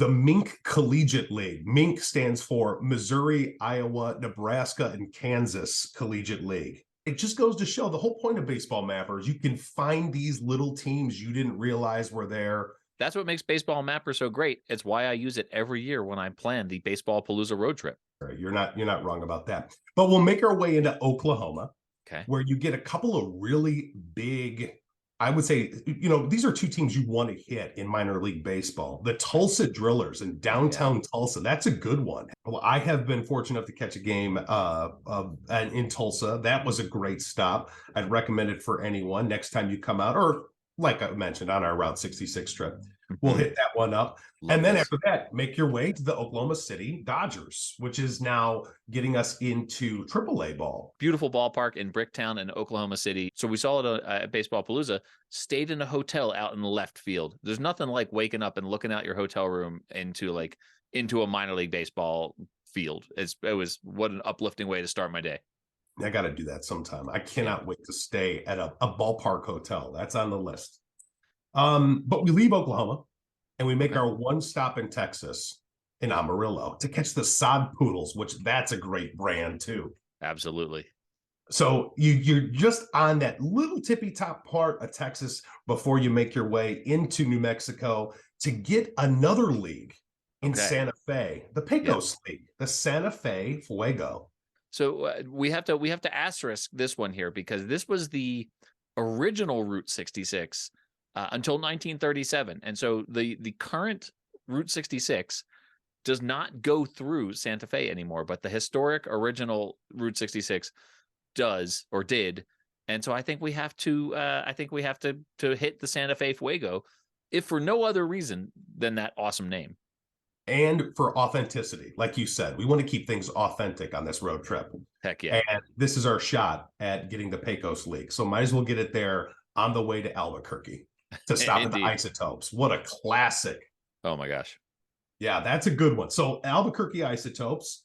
Mink Collegiate League. Mink stands for Missouri, Iowa, Nebraska, and Kansas Collegiate League. It just goes to show the whole point of Baseball Mappers. You can find these little teams you didn't realize were there. That's what makes Baseball Mapper so great. It's why I use it every year when I plan the Baseballpalooza road trip. You're not wrong about that. But we'll make our way into Oklahoma. Okay. Where you get a couple of really big, I would say, these are two teams you want to hit in minor league baseball. The Tulsa Drillers in downtown Tulsa. That's a good one. Well, I have been fortunate enough to catch a game in Tulsa. That was a great stop. I'd recommend it for anyone next time you come out, or like I mentioned on our Route 66 trip. We'll hit that one up. After that, make your way to the Oklahoma City Dodgers, which is now getting us into AAA ball. Beautiful ballpark in Bricktown in Oklahoma City. So we saw it at Baseballpalooza, stayed in a hotel out in the left field. There's nothing like waking up and looking out your hotel room into a minor league baseball field. It was what an uplifting way to start my day. I got to do that sometime. I cannot wait to stay at a ballpark hotel. That's on the list. But we leave Oklahoma and we make our one stop in Texas, in Amarillo, to catch the Sod Poodles, which that's a great brand too. Absolutely. So you're just on that little tippy top part of Texas before you make your way into New Mexico to get another league in Santa Fe, the Pecos League, the Santa Fe Fuego. So we have to asterisk this one here because this was the original Route 66 until 1937, and so the current Route 66 does not go through Santa Fe anymore, but the historic original Route 66 does or did, and so I think we have to hit the Santa Fe Fuego, if for no other reason than that awesome name. And for authenticity, like you said, we want to keep things authentic on this road trip. Heck yeah. And this is our shot at getting the Pecos League. So might as well get it there on the way to Albuquerque to stop at the Isotopes. What a classic. Oh my gosh. Yeah, that's a good one. So Albuquerque Isotopes,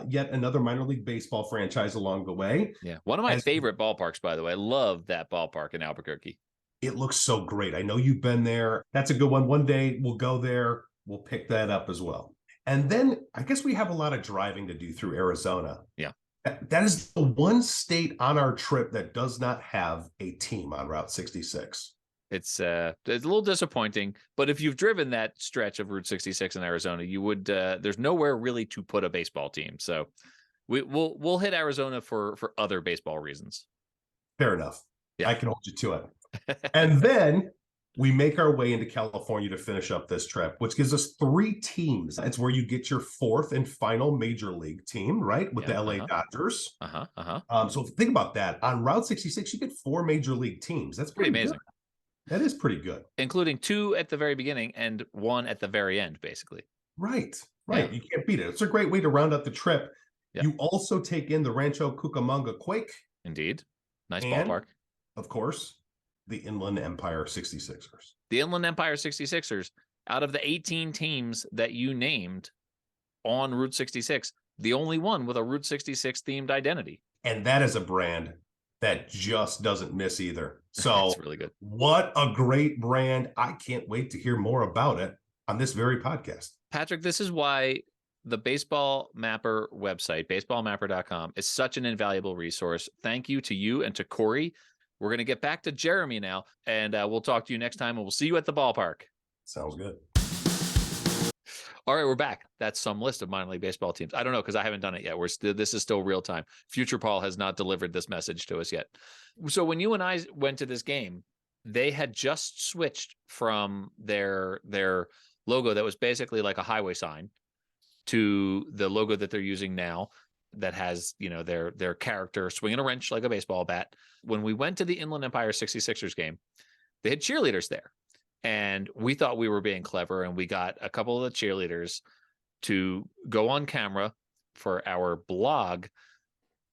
yet another minor league baseball franchise along the way. Yeah. One of my favorite ballparks, by the way. I love that ballpark in Albuquerque. It looks so great. I know you've been there. That's a good one. One day we'll go there. We'll pick that up as well. And then I guess we have a lot of driving to do through Arizona. Yeah. That is the one state on our trip that does not have a team on Route 66. It's a little disappointing, but if you've driven that stretch of Route 66 in Arizona, you would there's nowhere really to put a baseball team. So we'll hit Arizona for other baseball reasons. Fair enough. Yeah. I can hold you to it. And then we make our way into California to finish up this trip, which gives us 3 teams. It's where you get your 4th and final major league team, right? With the LA Dodgers. So think about that. On Route 66, you get 4 major league teams. That's pretty amazing. Good. That is pretty good. Including 2 at the very beginning and 1 at the very end, basically. Right. Yeah. You can't beat it. It's a great way to round out the trip. Yeah. You also take in the Rancho Cucamonga Quake. Indeed. Nice ballpark. Of course, the Inland Empire 66ers. The Inland Empire 66ers, out of the 18 teams that you named on Route 66, the only one with a Route 66 themed identity. And that is a brand that just doesn't miss either. So That's really good. What a great brand. I can't wait to hear more about it on this very podcast. Patrick, this is why the Baseball Mapper website, baseballmapper.com, is such an invaluable resource. Thank you to you and to Corey. We're going to get back to Jeremy now, and we'll talk to you next time, and we'll see you at the ballpark. Sounds good. All right, we're back. That's some list of minor league baseball teams. I don't know because I haven't done it yet. This is still real time. Future Paul has not delivered this message to us yet. So when you and I went to this game, they had just switched from their logo that was basically like a highway sign to the logo that they're using now that has, their character swinging a wrench like a baseball bat. When we went to the Inland Empire 66ers game, they had cheerleaders there. And we thought we were being clever, and we got a couple of the cheerleaders to go on camera for our blog,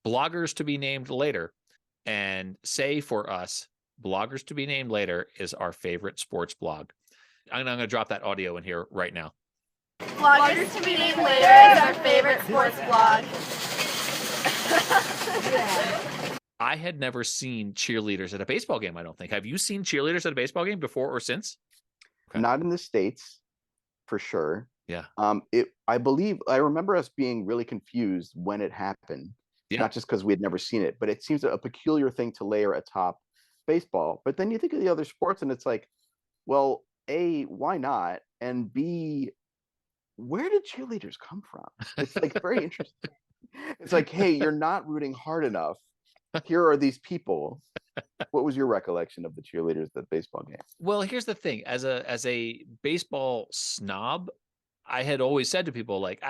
Bloggers to be named later, and say for us, Bloggers to be named later is our favorite sports blog. I'm going to drop that audio in here right now. Bloggers to be named later is our favorite sports blog. I had never seen cheerleaders at a baseball game, I don't think. Have you seen cheerleaders at a baseball game before or since? Okay. Not in the States, for sure. Yeah. I remember us being really confused when it happened. Yeah. Not just because we had never seen it, but it seems a peculiar thing to layer atop baseball. But then you think of the other sports and it's like, well, A, why not? And B, where did cheerleaders come from? It's like very interesting. It's like, hey, you're not rooting hard enough. Here are these people. What was your recollection of the cheerleaders at the baseball game? Well, here's the thing. As a baseball snob, I had always said to people like,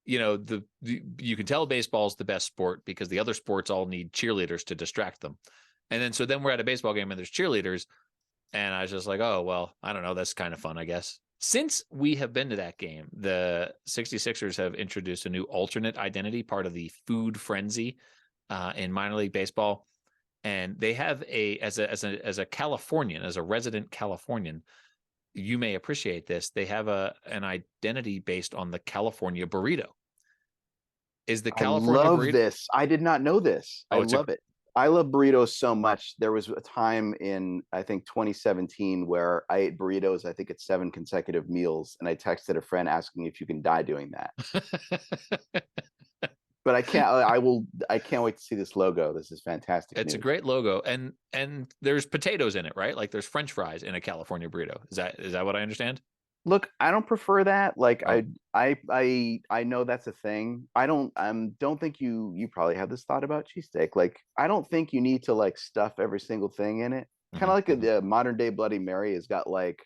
you can tell baseball's the best sport because the other sports all need cheerleaders to distract them. And then we're at a baseball game and there's cheerleaders. And I was just like, oh, well, I don't know. That's kind of fun, I guess. Since we have been to that game, the 66ers have introduced a new alternate identity, part of the food frenzy in minor league baseball. And they have as a Californian, as a resident Californian, you may appreciate this. They have an identity based on the California burrito. Is the California burrito? I love burrito? This. I did not know this. I love it. I love burritos so much. There was a time in, I think, 2017 where I ate burritos, I think it's 7 consecutive meals. And I texted a friend asking if you can die doing that. But I can't wait to see this logo. This is fantastic. It's a great logo. And there's potatoes in it, right? Like there's French fries in a California burrito. Is that what I understand? Look, I don't prefer that. Like I know that's a thing. I don't think you probably have this thought about cheesesteak. Like I don't think you need to like stuff every single thing in it. Kind of like a modern day Bloody Mary has got like,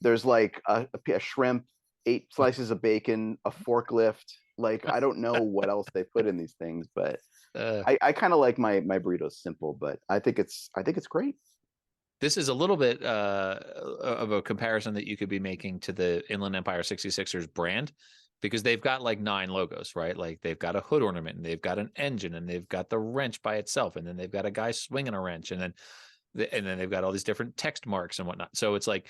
there's like a shrimp, 8 slices of bacon, a forklift. Like I don't know what else they put in these things, but I kind of like my burritos simple, but I think it's great. This is a little bit of a comparison that you could be making to the Inland Empire 66ers brand, because they've got like 9 logos, right? Like they've got a hood ornament, and they've got an engine, and they've got the wrench by itself, and then they've got a guy swinging a wrench, and then they've got all these different text marks and whatnot. So it's like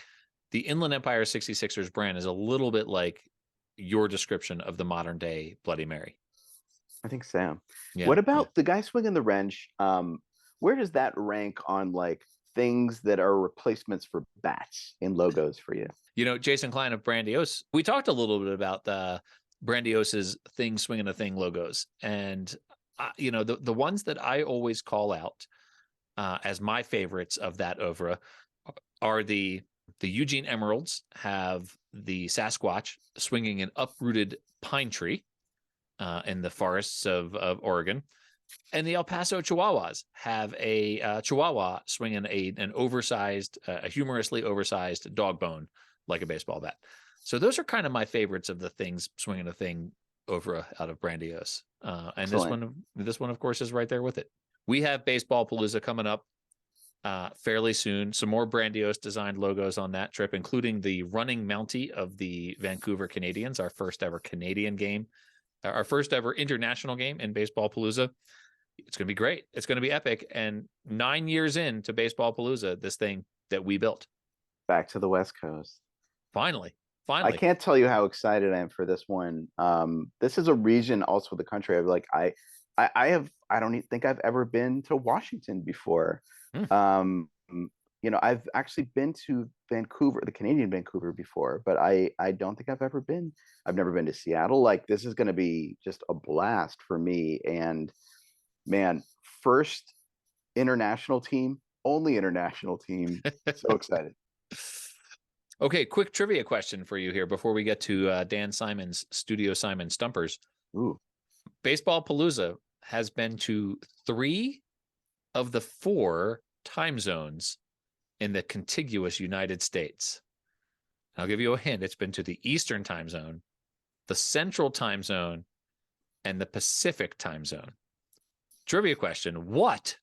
the Inland Empire 66ers brand is a little bit like your description of the modern day Bloody Mary. I think so. Yeah, what about the guy swinging the wrench? Where does that rank on like things that are replacements for bats in logos for you? Jason Klein of Brandiose, we talked a little bit about the Brandiose's thing swinging a thing logos. And, the ones that I always call out as my favorites of that oeuvre are the Eugene Emeralds have the Sasquatch swinging an uprooted pine tree in the forests of Oregon. And the El Paso Chihuahuas have a Chihuahua swinging an oversized, a humorously oversized dog bone like a baseball bat. So those are kind of my favorites of the things swinging a thing over out of Brandiose. And excellent. This one, of course, is right there with it. We have Baseballpalooza coming up fairly soon. Some more Brandiose designed logos on that trip, including the running Mountie of the Vancouver Canadians, our first ever Canadian game, our first ever international game in Baseballpalooza. It's going to be great. It's going to be epic. And 9 years into Baseballpalooza, this thing that we built. Back to the West Coast. Finally. I can't tell you how excited I am for this one. This is a region also of the country. I I don't think I've ever been to Washington before. Hmm. I've actually been to Vancouver, the Canadian Vancouver before, but I don't think I've never been to Seattle. Like, this is going to be just a blast for me. And man, first international team, only international team. So excited. Okay, quick trivia question for you here before we get to Dan Simon's Studio Simon Stumpers. Ooh. Baseballpalooza has been to 3 of the 4 time zones in the contiguous United States. I'll give you a hint. It's been to the Eastern time zone, the Central time zone, and the Pacific time zone. Trivia question: what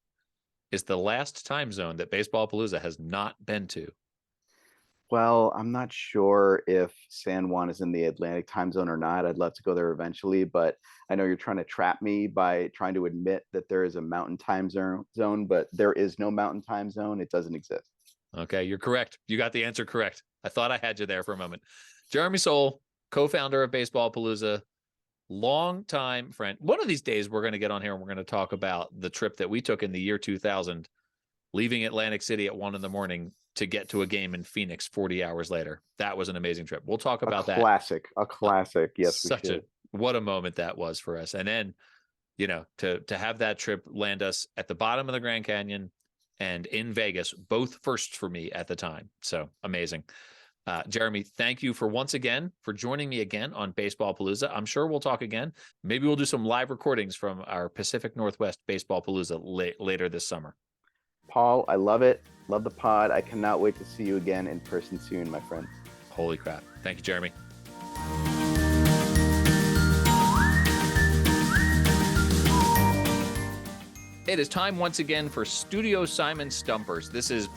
is the last time zone that Baseballpalooza has not been to? Well, I'm not sure if San Juan is in the Atlantic time zone or not. I'd love to go there eventually, but I know you're trying to trap me by trying to admit that there is a mountain time zone, but there is no mountain time zone. It doesn't exist. Okay, you're correct. You got the answer correct. I thought I had you there for a moment. Jeremy Soule, co-founder of Baseballpalooza, long-time friend. One of these days, we're going to get on here and we're going to talk about the trip that we took in the year 2000, leaving Atlantic City at 1 a.m. to get to a game in Phoenix 40 hours later. That was an amazing trip. We'll talk about that. A classic. Yes, what a moment that was for us. And then, to have that trip land us at the bottom of the Grand Canyon and in Vegas, both firsts for me at the time. So amazing. Jeremy, thank you once again for joining me again on Baseballpalooza. I'm sure we'll talk again. Maybe we'll do some live recordings from our Pacific Northwest Baseballpalooza later this summer. Paul, I love it. Love the pod. I cannot wait to see you again in person soon, my friend. Holy crap. Thank you, Jeremy. It is time once again for Studio Simon Stumpers. This has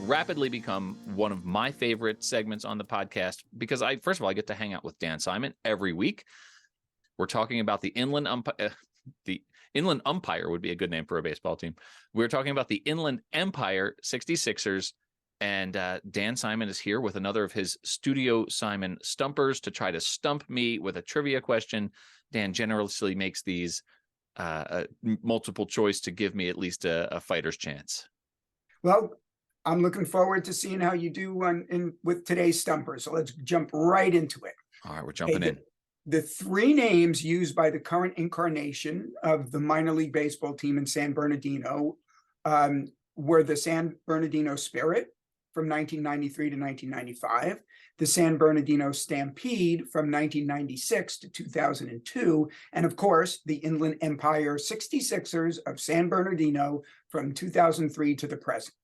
rapidly become one of my favorite segments on the podcast because first of all, I get to hang out with Dan Simon every week. We're talking about the Inland Umpire. The Inland Umpire would be a good name for a baseball team. We're talking about the Inland Empire 66ers, and Dan Simon is here with another of his Studio Simon Stumpers to try to stump me with a trivia question. Dan generously makes these multiple choice to give me at least a fighter's chance. Well, I'm looking forward to seeing how you do with today's Stumper. So let's jump right into it. All right, we're jumping in. The 3 names used by the current incarnation of the minor league baseball team in San Bernardino were the San Bernardino Spirit from 1993 to 1995, the San Bernardino Stampede from 1996 to 2002, and of course, the Inland Empire 66ers of San Bernardino from 2003 to the present.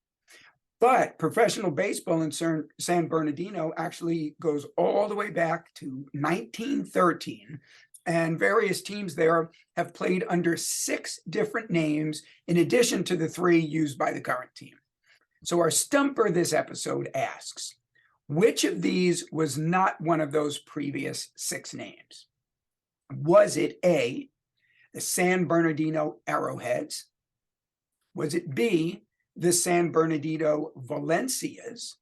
But professional baseball in San Bernardino actually goes all the way back to 1913, and various teams there have played under 6 different names in addition to the 3 used by the current team. So our stumper this episode asks, which of these was not one of those previous 6 names? Was it A, the San Bernardino Arrowheads? Was it B, the San Bernardino Valencias?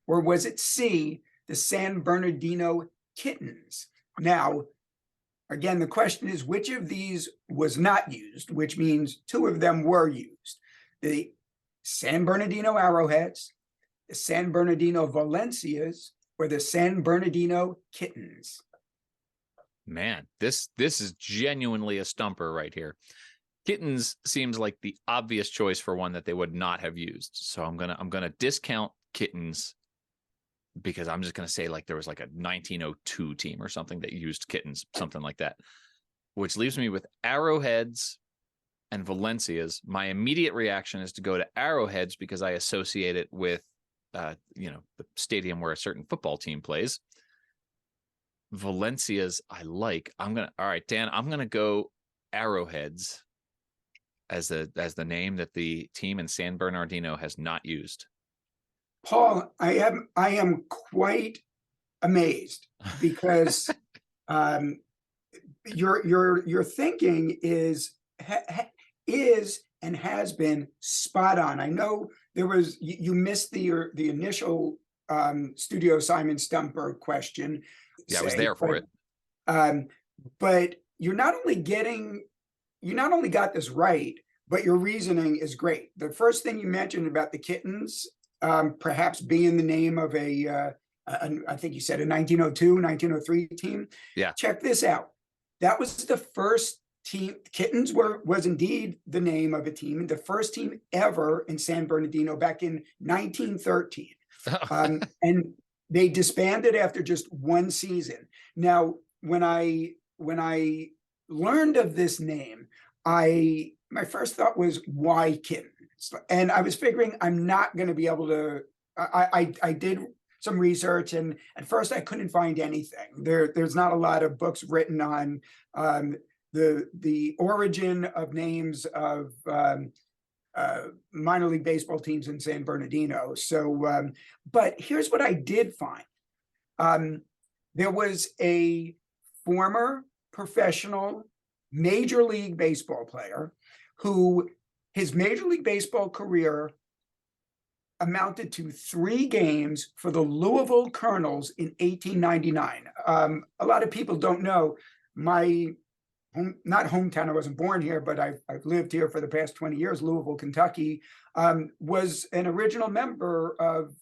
Or was it C, the San Bernardino Kittens? Now, again, the question is, which of these was not used, which means 2 of them were used. The San Bernardino Arrowheads, the San Bernardino Valencias, or the San Bernardino Kittens? Man, this is genuinely a stumper right here. Kittens seems like the obvious choice for one that they would not have used. So I'm gonna discount Kittens because I'm just gonna say like there was like a 1902 team or something that used kittens, something like that. Which leaves me with Arrowheads and Valencias. My immediate reaction is to go to Arrowheads because I associate it with the stadium where a certain football team plays. Valencias I like. All right, Dan, I'm gonna go Arrowheads as the name that the team in San Bernardino has not used. Paul, I am quite amazed because your thinking is and has been spot on. I know you missed the initial Studio Simon Stumper question. Yeah, I was there for it. But you're not only getting you not only got this right, but your reasoning is great. The first thing you mentioned about the Kittens, perhaps being the name of I think you said a 1902, 1903 team. Yeah. Check this out. That was the first team. Kittens was indeed the name of a team, the first team ever in San Bernardino back in 1913. And they disbanded after just one season. Now, when I learned of this name, my first thought was, why Kittens? And I was figuring I'm not going to be able to. I did some research, and at first I couldn't find anything. There's not a lot of books written on the origin of names of minor league baseball teams in San Bernardino. So, but here's what I did find. There was a former professional Major League Baseball player who his Major League Baseball career amounted to 3 games for the Louisville Colonels in 1899. A lot of people don't know my not hometown. I wasn't born here, but I've lived here for the past 20 years. Louisville, Kentucky, was an original member of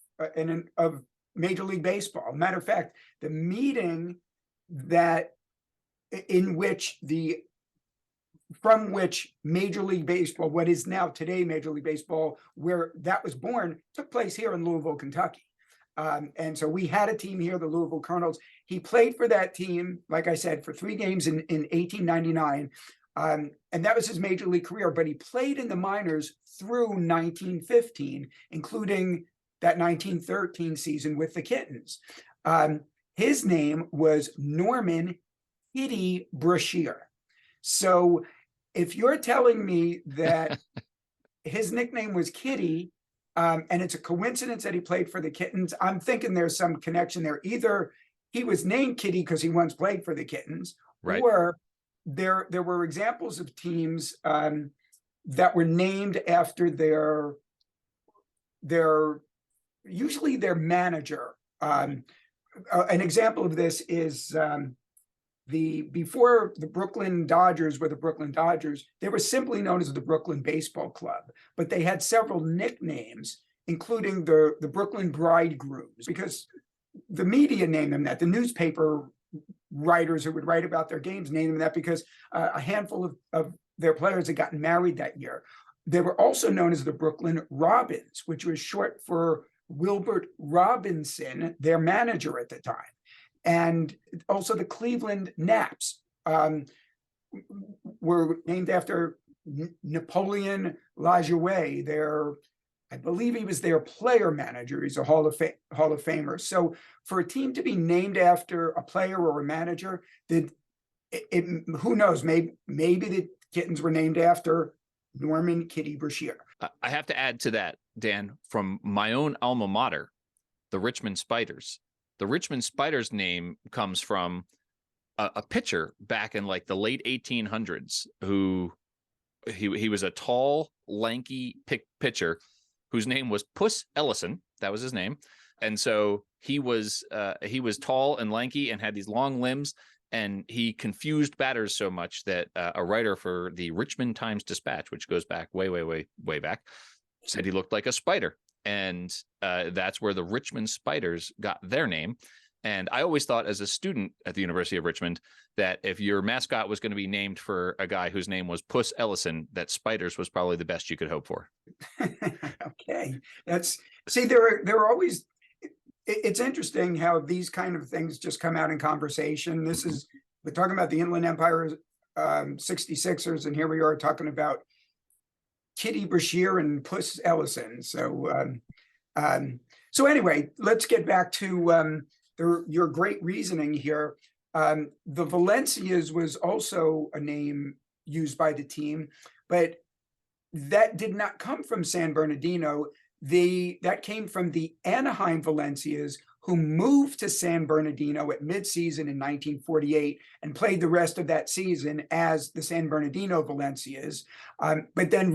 Major League Baseball. Matter of fact, the meeting from which Major League Baseball, what is now today Major League Baseball, where that was born, took place here in Louisville, Kentucky. And so we had a team here, the Louisville Colonels. He played for that team, like I said, for 3 games in 1899. And that was his Major League career, but he played in the minors through 1915, including that 1913 season with the Kittens. His name was Norman Kitty Brashear. So if you're telling me that his nickname was Kitty, and it's a coincidence that he played for the Kittens, I'm thinking there's some connection there. Either he was named Kitty because he once played for the Kittens, right, or there were examples of teams that were named after their usually their manager. An example of this is before the Brooklyn Dodgers were the Brooklyn Dodgers, they were simply known as the Brooklyn Baseball Club, but they had several nicknames, including the Brooklyn Bridegrooms, because the media named them that. The newspaper writers who would write about their games named them that because a handful of their players had gotten married that year. They were also known as the Brooklyn Robins, which was short for Wilbert Robinson, their manager at the time. And also the Cleveland Naps were named after Napoleon Lajoie. I believe he was their player manager. He's a Hall of Famer. So for a team to be named after a player or a manager, who knows? Maybe the Kittens were named after Norman Kitty Brashear. I have to add to that, Dan, from my own alma mater, the Richmond Spiders. The Richmond Spiders name comes from a pitcher back in like the late 1800s who he was a tall, lanky pitcher whose name was Puss Ellison. That was his name. And so he was tall and lanky and had these long limbs, and he confused batters so much that a writer for the Richmond Times-Dispatch, which goes back way back, said he looked like a spider. And that's where the Richmond Spiders got their name. And I always thought as a student at the University of Richmond that if your mascot was going to be named for a guy whose name was Puss Ellison, that Spiders was probably the best you could hope for. Okay. There are always, it's interesting how these kind of things just come out in conversation. We're talking about the Inland Empire 66ers, and here we are talking about Kitty Brashear and Puss Ellison. So anyway, let's get back to your great reasoning here. The Valencias was also a name used by the team, but that did not come from San Bernardino. That came from the Anaheim Valencias, who moved to San Bernardino at midseason in 1948 and played the rest of that season as the San Bernardino Valencias. But then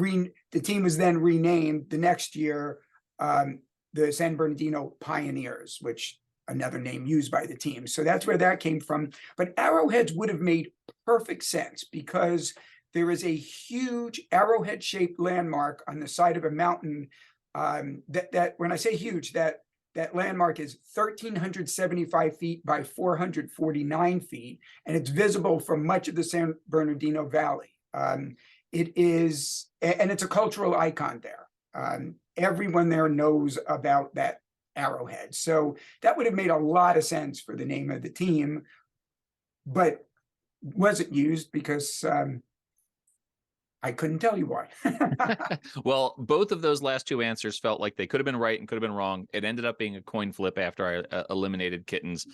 the team was then renamed the next year, the San Bernardino Pioneers, which another name used by the team. So that's where that came from. But Arrowheads would have made perfect sense because there is a huge arrowhead-shaped landmark on the side of a mountain. That when I say huge, that landmark is 1,375 feet by 449 feet, and it's visible from much of the San Bernardino Valley. It is, and it's a cultural icon there. Everyone there knows about that arrowhead. So that would have made a lot of sense for the name of the team, but wasn't used because I couldn't tell you why. Well, both of those last two answers felt like they could have been right and could have been wrong. It ended up being a coin flip after I eliminated kittens.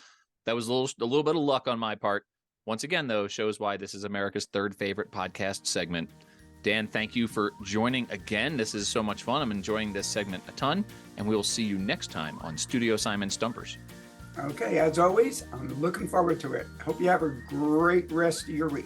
That was a little bit of luck on my part. Once again, though, shows why this is America's third favorite podcast segment. Dan, thank you for joining again. This is so much fun. I'm enjoying this segment a ton, and we will see you next time on Studio Simon Stumpers. Okay, as always, I'm looking forward to it. Hope you have a great rest of your week.